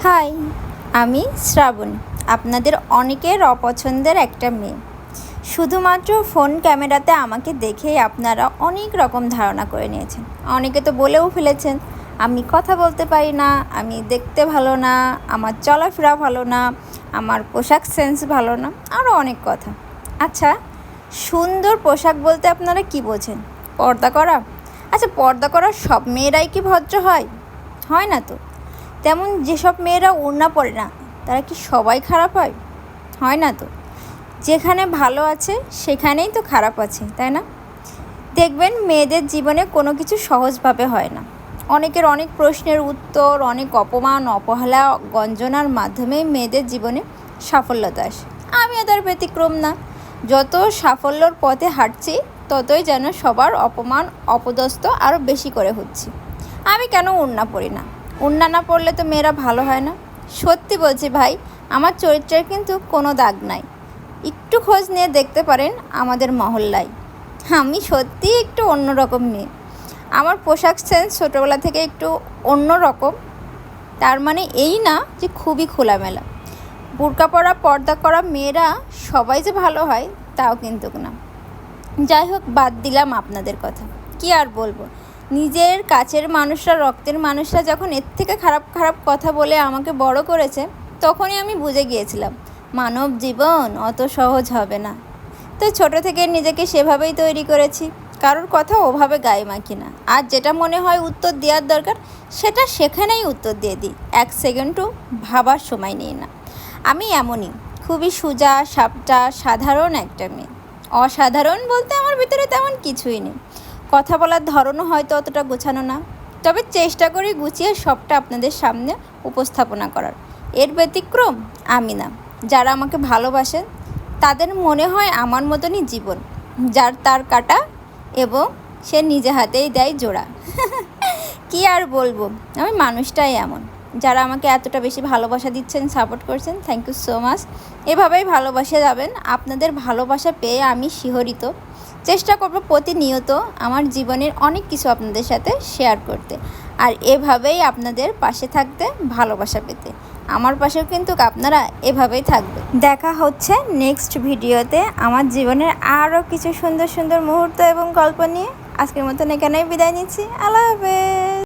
High, আমি শ্রাবণী, আপনাদের অনেকের অপছন্দের একটা মেয়ে। শুধুমাত্র ফোন ক্যামেরাতে আমাকে দেখেই আপনারা অনেক রকম ধারণা করে নিয়েছেন। অনেকে তো বলেও ফেলেছেন আমি কথা বলতে পারি না, আমি দেখতে ভালো না, আমার চলাফেরা ভালো না, আমার পোশাক সেন্স ভালো না, আরও অনেক কথা। আচ্ছা, সুন্দর পোশাক বলতে আপনারা কি বোঝেন? পর্দা করা? আচ্ছা, পর্দা করা সব মেয়েরাই কি ভদ্র হয়? হয় না তো। তেমন যেসব মেয়েরা ওড়না পরে না, তারা কি সবাই খারাপ হয়? হয় না তো। যেখানে ভালো আছে সেখানেই তো খারাপ আছে, তাই না? দেখবেন মেয়েদের জীবনে কোনো কিছু সহজভাবে হয় না। অনেকের অনেক প্রশ্নের উত্তর, অনেক অপমান, অবহেলা, গঞ্জনার মাধ্যমেই মেয়েদের জীবনে সাফল্যতা আসে। আমিও তার ব্যতিক্রম না। যত সাফল্যর পথে হাঁটছি ততই যেন সবার অপমান, অপদস্থ আরও বেশি করে হচ্ছি। আমি কেন ওড়না পরি না? ওড়না না পরলে তো মেয়েরা ভালো হয় না। সত্যি বলছি ভাই, আমার চরিত্রের কিন্তু কোনো দাগ নাই। একটু খোঁজ নিয়ে দেখতে পারেন আমাদের মহল্লায়। আমি সত্যিই একটু অন্যরকম মেয়ে। আমার পোশাক সেন্স ছোটোবেলা থেকে একটু অন্যরকম। তার মানে এই না যে খুবই খোলামেলা। বুরকা পরা, পর্দা করা মেয়েরা সবাই যে ভালো হয় তাও কিন্তু না। যাই হোক, বাদ দিলাম আপনাদের কথা। কি আর বলবো, নিজের কাছের মানুষরা, রক্তের মানুষরা যখন এর থেকে খারাপ খারাপ কথা বলে আমাকে বড় করেছে, তখনই আমি বুঝে গিয়েছিলাম মানব জীবন অত সহজ হবে না। তো ছোট থেকে নিজেকে সেভাবেই তৈরি করেছি, কারোর কথা ওভাবে গায়ে মাখি না। আর যেটা মনে হয় উত্তর দেওয়ার দরকার সেটা সেখানেই উত্তর দিয়ে দিই, এক সেকেন্ডও ভাবার সময় নিই না। আমি এমনই, খুবই সোজা সাপটা, সাধারণ একটা মেয়ে। অসাধারণ বলতে আমার ভিতরে তেমন কিছুই নেই। কথা বলার ধরনও হয়তো অতটা গোছানো না, তবে চেষ্টা করি গুছিয়ে সবটা আপনাদের সামনে উপস্থাপনা করার। এর ব্যতিক্রম আমি না। যারা আমাকে ভালোবাসেন তাদের মনে হয় আমার মতনই জীবন, যার তার কাটা এবং সে নিজে হাতেই দেয় জোড়া। কি আর বলবো, আমি মানুষটাই এমন। যারা আমাকে এতটা বেশি ভালোবাসা দিচ্ছেন, সাপোর্ট করছেন, থ্যাংক ইউ সো মাচ। এভাবেই ভালোবাসে যাবেন। আপনাদের ভালোবাসা পেয়ে আমি শিহরিত। চেষ্টা করব প্রতিনিয়ত আমার জীবনের অনেক কিছু আপনাদের সাথে শেয়ার করতে, আর এভাবেই আপনাদের পাশে থাকতে, ভালোবাসা পেতে। আমার পাশেও কিন্তু আপনারা এভাবেই থাকবে। দেখা হচ্ছে নেক্সট ভিডিওতে আমার জীবনের আরও কিছু সুন্দর সুন্দর মুহূর্ত এবং গল্প নিয়ে। আজকের মতন এখানেই বিদায় নিচ্ছি। আল্লাহ হাফেজ।